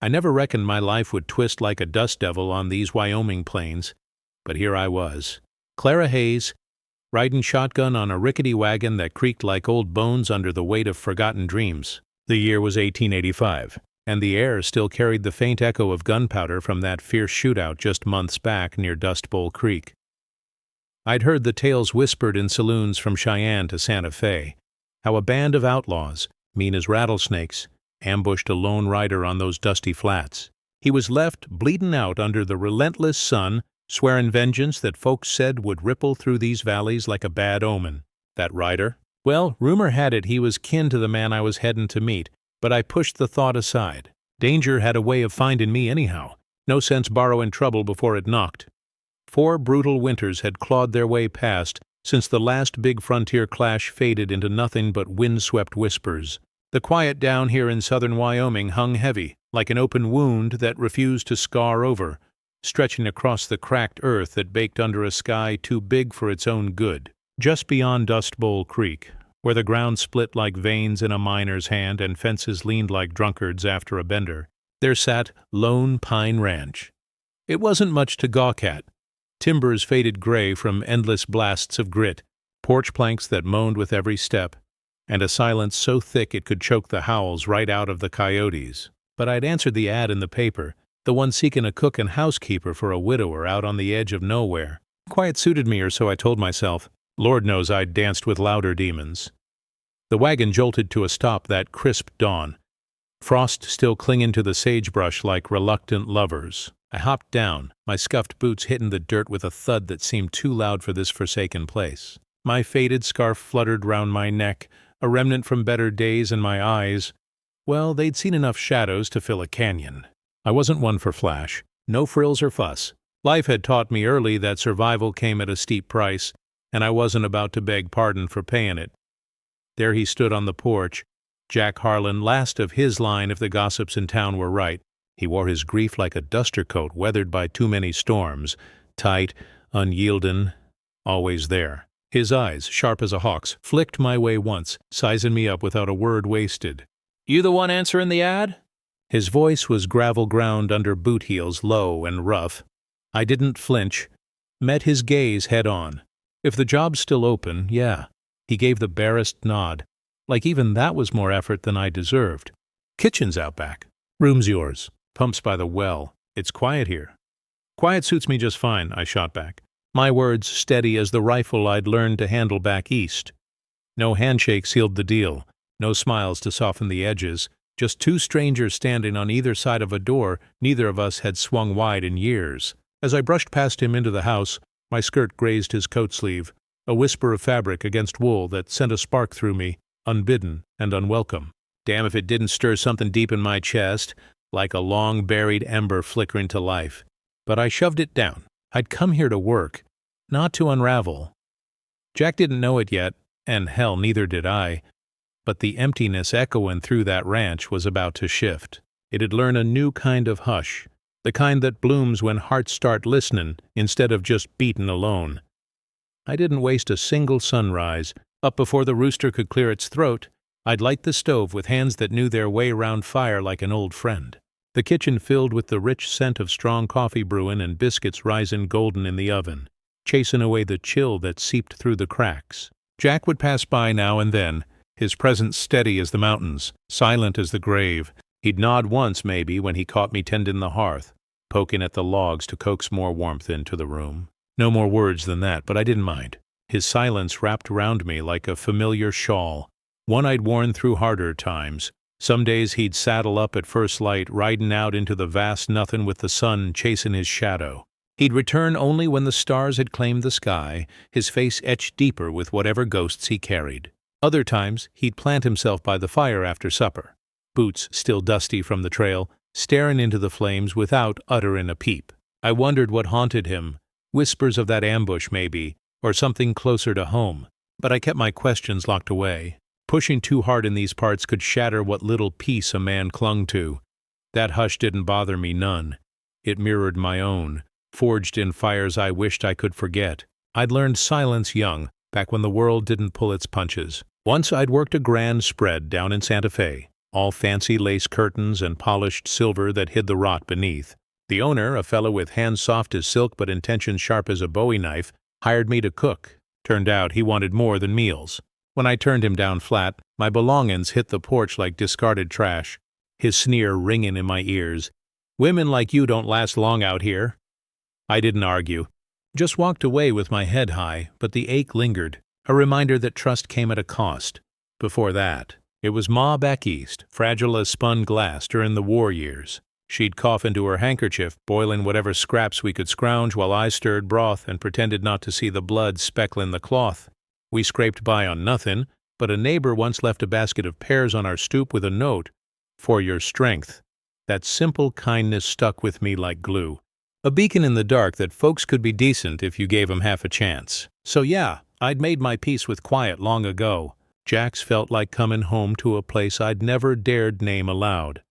I never reckoned my life would twist like a dust devil on these Wyoming plains, but here I was. Clara Hayes, riding shotgun on a rickety wagon that creaked like old bones under the weight of forgotten dreams. The year was 1885, and the air still carried the faint echo of gunpowder from that fierce shootout just months back near Dust Bowl Creek. I'd heard the tales whispered in saloons from Cheyenne to Santa Fe, how a band of outlaws, mean as rattlesnakes, ambushed a lone rider on those dusty flats. He was left bleedin' out under the relentless sun, swearing vengeance that folks said would ripple through these valleys like a bad omen. That rider? Well, rumor had it he was kin to the man I was headin' to meet, but I pushed the thought aside. Danger had a way of findin' me anyhow. No sense borrowing trouble before it knocked. 4 brutal winters had clawed their way past since the last big frontier clash faded into nothing but wind-swept whispers. The quiet down here in southern Wyoming hung heavy, like an open wound that refused to scar over, stretching across the cracked earth that baked under a sky too big for its own good. Just beyond Dust Bowl Creek, where the ground split like veins in a miner's hand and fences leaned like drunkards after a bender, there sat Lone Pine Ranch. It wasn't much to gawk at. Timbers faded gray from endless blasts of grit, porch planks that moaned with every step, and a silence so thick it could choke the howls right out of the coyotes. But I'd answered the ad in the paper, the one seeking a cook and housekeeper for a widower out on the edge of nowhere. Quiet suited me, or so I told myself. Lord knows I'd danced with louder demons. The wagon jolted to a stop that crisp dawn, frost still clinging to the sagebrush like reluctant lovers. I hopped down, my scuffed boots hitting the dirt with a thud that seemed too loud for this forsaken place. My faded scarf fluttered round my neck, a remnant from better days in my eyes. Well, they'd seen enough shadows to fill a canyon. I wasn't one for flash, no frills or fuss. Life had taught me early that survival came at a steep price, and I wasn't about to beg pardon for paying it. There he stood on the porch, Jack Harlan, last of his line if the gossips in town were right. He wore his grief like a duster coat weathered by too many storms, tight, unyielding, always there. His eyes, sharp as a hawk's, flicked my way once, sizing me up without a word wasted. "You the one answering the ad?" His voice was gravel ground under boot heels, low and rough. I didn't flinch, met his gaze head on. If the job's still open, yeah. He gave the barest nod, like even that was more effort than I deserved. "Kitchen's out back. Room's yours. Pumps by the well. It's quiet here." "Quiet suits me just fine," I shot back, my words steady as the rifle I'd learned to handle back east. No handshake sealed the deal, no smiles to soften the edges, just 2 strangers standing on either side of a door neither of us had swung wide in years. As I brushed past him into the house, my skirt grazed his coat sleeve, a whisper of fabric against wool that sent a spark through me, unbidden and unwelcome. Damn if it didn't stir something deep in my chest, like a long-buried ember flickering to life. But I shoved it down. I'd come here to work, not to unravel. Jack didn't know it yet, and hell, neither did I, but the emptiness echoing through that ranch was about to shift. It'd learn a new kind of hush, the kind that blooms when hearts start listening instead of just beating alone. I didn't waste a single sunrise. Up before the rooster could clear its throat, I'd light the stove with hands that knew their way round fire like an old friend. The kitchen filled with the rich scent of strong coffee brewing and biscuits rising golden in the oven, chasing away the chill that seeped through the cracks. Jack would pass by now and then, his presence steady as the mountains, silent as the grave. He'd nod once, maybe, when he caught me tending the hearth, poking at the logs to coax more warmth into the room. No more words than that, but I didn't mind. His silence wrapped round me like a familiar shawl, one I'd worn through harder times. Some days he'd saddle up at first light, riding out into the vast nothing with the sun chasing his shadow. He'd return only when the stars had claimed the sky, his face etched deeper with whatever ghosts he carried. Other times he'd plant himself by the fire after supper, boots still dusty from the trail, staring into the flames without uttering a peep. I wondered what haunted him, whispers of that ambush maybe, or something closer to home, but I kept my questions locked away. Pushing too hard in these parts could shatter what little peace a man clung to. That hush didn't bother me none. It mirrored my own, forged in fires I wished I could forget. I'd learned silence young, back when the world didn't pull its punches. Once I'd worked a grand spread down in Santa Fe, all fancy lace curtains and polished silver that hid the rot beneath. The owner, a fellow with hands soft as silk but intentions sharp as a bowie knife, hired me to cook. Turned out he wanted more than meals. When I turned him down flat, my belongings hit the porch like discarded trash, his sneer ringing in my ears. "Women like you don't last long out here." I didn't argue. Just walked away with my head high, but the ache lingered, a reminder that trust came at a cost. Before that, it was Ma back east, fragile as spun glass during the war years. She'd cough into her handkerchief, boiling whatever scraps we could scrounge while I stirred broth and pretended not to see the blood speckling the cloth. We scraped by on nothing, but a neighbor once left a basket of pears on our stoop with a note, "For your strength." That simple kindness stuck with me like glue. A beacon in the dark that folks could be decent if you gave 'em half a chance. So yeah, I'd made my peace with quiet long ago. Jack's felt like coming home to a place I'd never dared name aloud.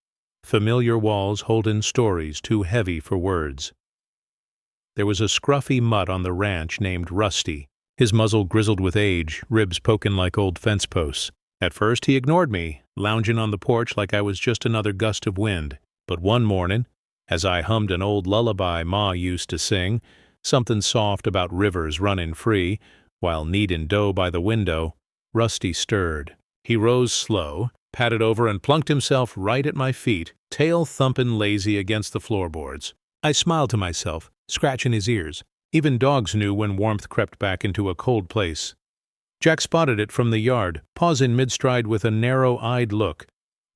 Familiar walls holding stories too heavy for words. There was a scruffy mutt on the ranch named Rusty, his muzzle grizzled with age, ribs poking like old fence posts. At first he ignored me, lounging on the porch like I was just another gust of wind. But one morning, as I hummed an old lullaby Ma used to sing, something soft about rivers running free, while kneading dough by the window, Rusty stirred. He rose slow, patted over and plunked himself right at my feet, tail thumping lazy against the floorboards. I smiled to myself, scratching his ears. Even dogs knew when warmth crept back into a cold place. Jack spotted it from the yard, pausing mid-stride with a narrow-eyed look,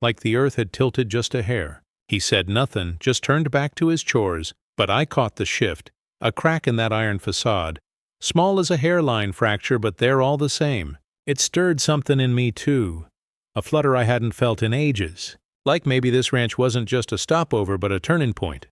like the earth had tilted just a hair. He said nothing, just turned back to his chores, but I caught the shift, a crack in that iron facade. Small as a hairline fracture, but there all the same. It stirred something in me, too. A flutter I hadn't felt in ages. Like maybe this ranch wasn't just a stopover, but a turning point.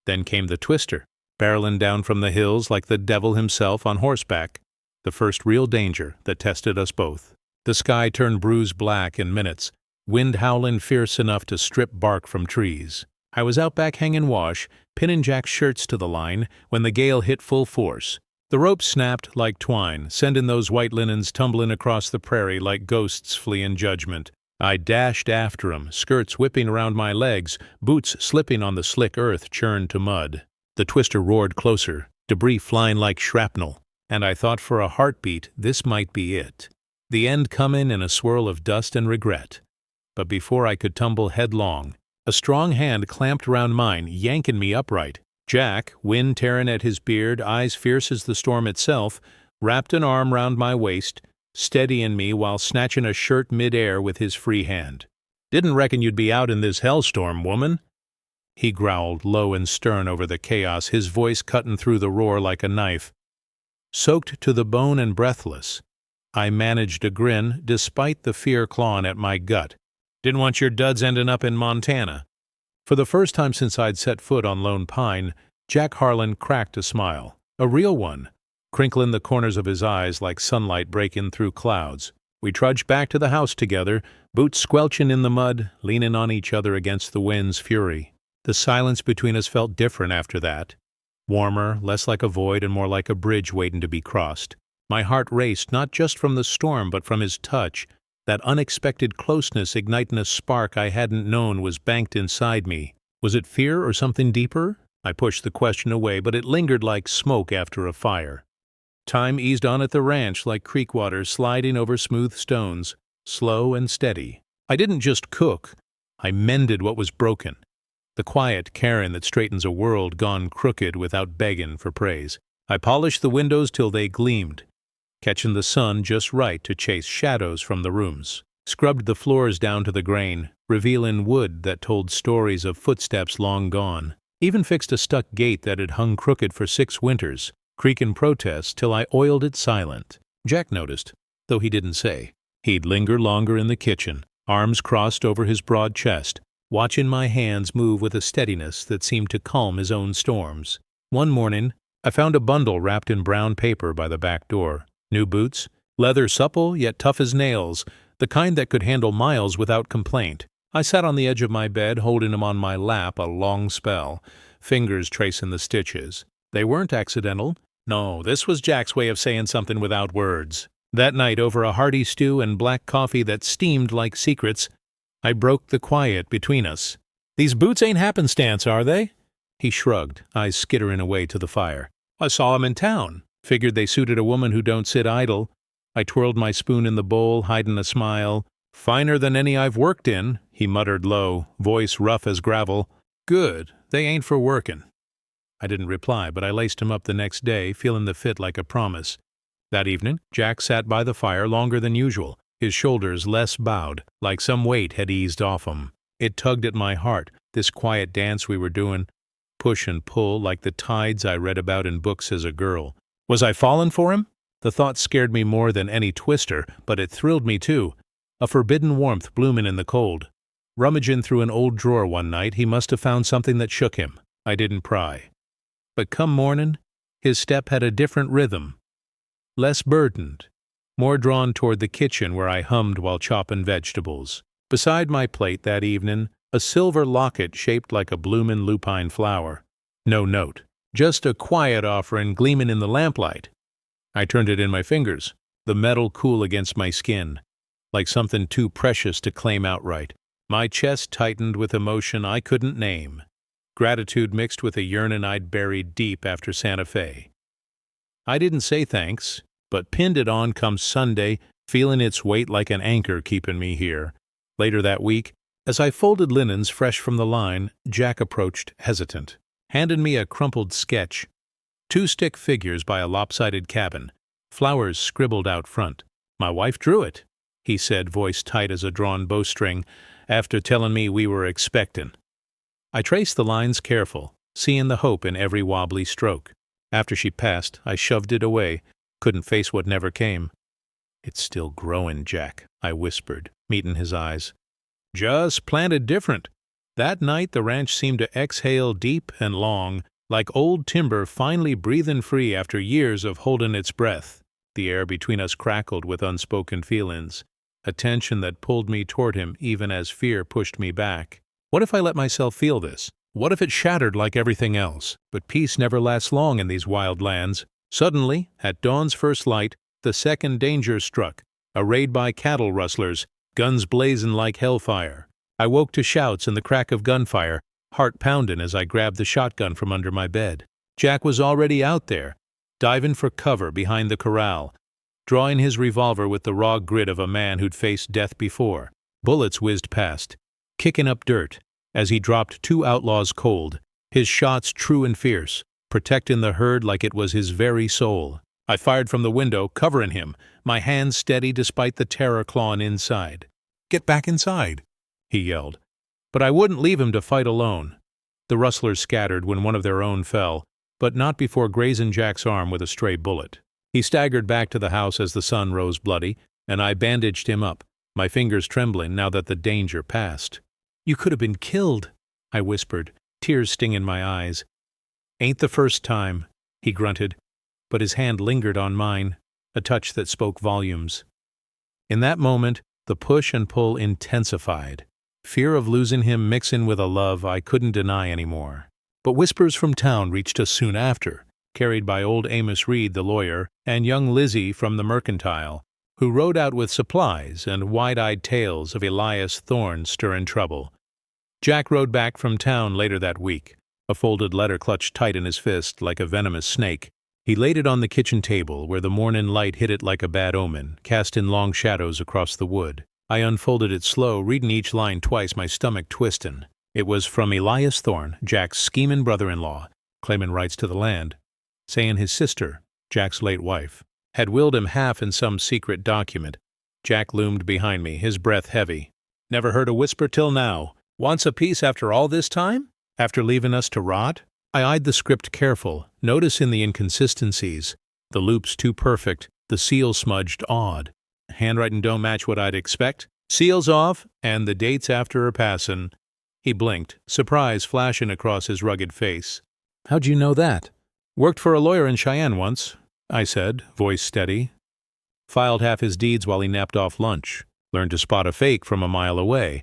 Then came the twister, barreling down from the hills like the devil himself on horseback. The first real danger that tested us both. The sky turned bruised black in minutes, wind howling fierce enough to strip bark from trees. I was out back hanging wash, pinning Jack's shirts to the line, when the gale hit full force. The rope snapped like twine, sending those white linens tumbling across the prairie like ghosts fleeing judgment. I dashed after 'em, skirts whipping around my legs, boots slipping on the slick earth churned to mud. The twister roared closer, debris flying like shrapnel, and I thought for a heartbeat this might be it. The end coming in a swirl of dust and regret. But before I could tumble headlong, a strong hand clamped round mine, yanking me upright. Jack, wind tearing at his beard, eyes fierce as the storm itself, wrapped an arm round my waist, steadying me while snatching a shirt mid-air with his free hand. "Didn't reckon you'd be out in this hellstorm, woman," he growled, low and stern over the chaos, his voice cutting through the roar like a knife. Soaked to the bone and breathless, I managed a grin despite the fear clawing at my gut. "Didn't want your duds ending up in Montana." For the first time since I'd set foot on Lone Pine, Jack Harlan cracked a smile, a real one, crinkling the corners of his eyes like sunlight breaking through clouds. We trudged back to the house together, boots squelching in the mud, leaning on each other against the wind's fury. The silence between us felt different after that. Warmer, less like a void and more like a bridge waiting to be crossed. My heart raced not just from the storm but from his touch, that unexpected closeness igniting a spark I hadn't known was banked inside me. Was it fear or something deeper? I pushed the question away, but it lingered like smoke after a fire. Time eased on at the ranch like creek water sliding over smooth stones, slow and steady. I didn't just cook, I mended what was broken. The quiet caring that straightens a world gone crooked without begging for praise. I polished the windows till they gleamed, catching the sun just right to chase shadows from the rooms. Scrubbed the floors down to the grain, revealing wood that told stories of footsteps long gone. Even fixed a stuck gate that had hung crooked for 6 winters, creak in protest till I oiled it silent. Jack noticed, though he didn't say. He'd linger longer in the kitchen, arms crossed over his broad chest, watching my hands move with a steadiness that seemed to calm his own storms. One morning, I found a bundle wrapped in brown paper by the back door. New boots, leather supple yet tough as nails, the kind that could handle miles without complaint. I sat on the edge of my bed, holding them on my lap a long spell, fingers tracing the stitches. They weren't accidental. No, this was Jack's way of saying something without words. That night, over a hearty stew and black coffee that steamed like secrets, I broke the quiet between us. "These boots ain't happenstance, are they?" He shrugged, eyes skittering away to the fire. "I saw 'em in town. Figured they suited a woman who don't sit idle." I twirled my spoon in the bowl, hiding a smile. "Finer than any I've worked in," he muttered low, voice rough as gravel. "Good, they ain't for workin'." I didn't reply, but I laced him up the next day, feeling the fit like a promise. That evening, Jack sat by the fire longer than usual, his shoulders less bowed, like some weight had eased off 'em. It tugged at my heart, this quiet dance we were doing, push and pull like the tides I read about in books as a girl. Was I falling for him? The thought scared me more than any twister, but it thrilled me too. A forbidden warmth blooming in the cold. Rummaging through an old drawer one night, he must have found something that shook him. I didn't pry. But come morning, his step had a different rhythm. Less burdened, more drawn toward the kitchen where I hummed while chopping vegetables. Beside my plate that evening, a silver locket shaped like a bloomin' lupine flower. No note, just a quiet offering gleaming in the lamplight. I turned it in my fingers, the metal cool against my skin, like something too precious to claim outright. My chest tightened with emotion I couldn't name. Gratitude mixed with a yearning I'd buried deep after Santa Fe. I didn't say thanks, but pinned it on come Sunday, feeling its weight like an anchor keeping me here. Later that week, as I folded linens fresh from the line, Jack approached hesitant, handed me a crumpled sketch. 2 stick figures by a lopsided cabin, flowers scribbled out front. "My wife drew it," he said, voice tight as a drawn bowstring, after telling me we were expectin'. I traced the lines careful, seeing the hope in every wobbly stroke. After she passed, I shoved it away, couldn't face what never came. "It's still growing, Jack," I whispered, meeting his eyes. "Just planted different." That night the ranch seemed to exhale deep and long, like old timber finally breathing free after years of holding its breath. The air between us crackled with unspoken feelings, a tension that pulled me toward him even as fear pushed me back. What if I let myself feel this? What if it shattered like everything else? But peace never lasts long in these wild lands. Suddenly, at dawn's first light, the second danger struck, a raid by cattle rustlers, guns blazing like hellfire. I woke to shouts and the crack of gunfire, heart pounding as I grabbed the shotgun from under my bed. Jack was already out there, diving for cover behind the corral, drawing his revolver with the raw grit of a man who'd faced death before. Bullets whizzed past, kicking up dirt, as he dropped 2 outlaws cold, his shots true and fierce, protecting the herd like it was his very soul. I fired from the window, covering him, my hands steady despite the terror clawing inside. "Get back inside," he yelled. But I wouldn't leave him to fight alone. The rustlers scattered when one of their own fell, but not before grazing Jack's arm with a stray bullet. He staggered back to the house as the sun rose bloody, and I bandaged him up, my fingers trembling now that the danger passed. "You could have been killed," I whispered, tears stinging my eyes. "Ain't the first time," he grunted, but his hand lingered on mine, a touch that spoke volumes. In that moment, the push and pull intensified, fear of losing him mixing with a love I couldn't deny anymore. But whispers from town reached us soon after, carried by old Amos Reed, the lawyer, and young Lizzie from the mercantile, who rode out with supplies and wide-eyed tales of Elias Thorne stirring trouble. Jack rode back from town later that week, a folded letter clutched tight in his fist like a venomous snake. He laid it on the kitchen table, where the morning light hit it like a bad omen, casting long shadows across the wood. I unfolded it slow, reading each line twice, my stomach twisting. It was from Elias Thorne, Jack's scheming brother-in-law, claiming rights to the land, saying his sister, Jack's late wife, had willed him half in some secret document. Jack loomed behind me, his breath heavy. "Never heard a whisper till now. Wants a piece after all this time? After leaving us to rot?" I eyed the script careful, noticing the inconsistencies, the loops too perfect, the seal smudged odd. Handwriting don't match what I'd expect. Seals off, and the dates after are passin'. He blinked, surprise flashing across his rugged face. "How'd you know that?" "Worked for a lawyer in Cheyenne once," I said, voice steady. Filed half his deeds while he napped off lunch. Learned to spot a fake from a mile away.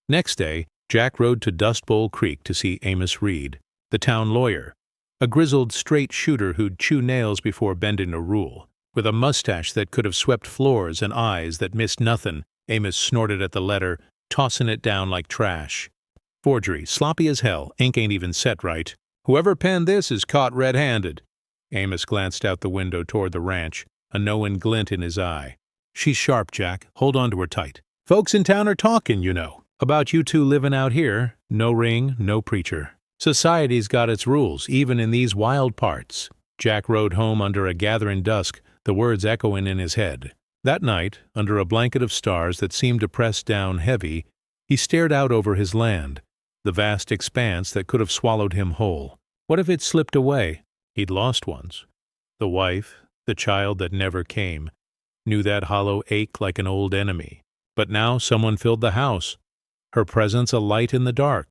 Next day, Jack rode to Dust Bowl Creek to see Amos Reed, the town lawyer, a grizzled straight shooter who'd chew nails before bending a rule. With a mustache that could have swept floors and eyes that missed nothing, Amos snorted at the letter, tossin' it down like trash. Forgery, sloppy as hell, ink ain't even set right. Whoever penned this is caught red-handed. Amos glanced out the window toward the ranch, a knowing glint in his eye. She's sharp, Jack. Hold on to her tight. Folks in town are talking, you know, about you two living out here. No ring, no preacher. Society's got its rules, even in these wild parts. Jack rode home under a gathering dusk, the words echoing in his head. That night, under a blanket of stars that seemed to press down heavy, he stared out over his land, the vast expanse that could have swallowed him whole. What if it slipped away? He'd lost once. The wife, the child that never came, knew that hollow ache like an old enemy. But now someone filled the house, her presence a light in the dark.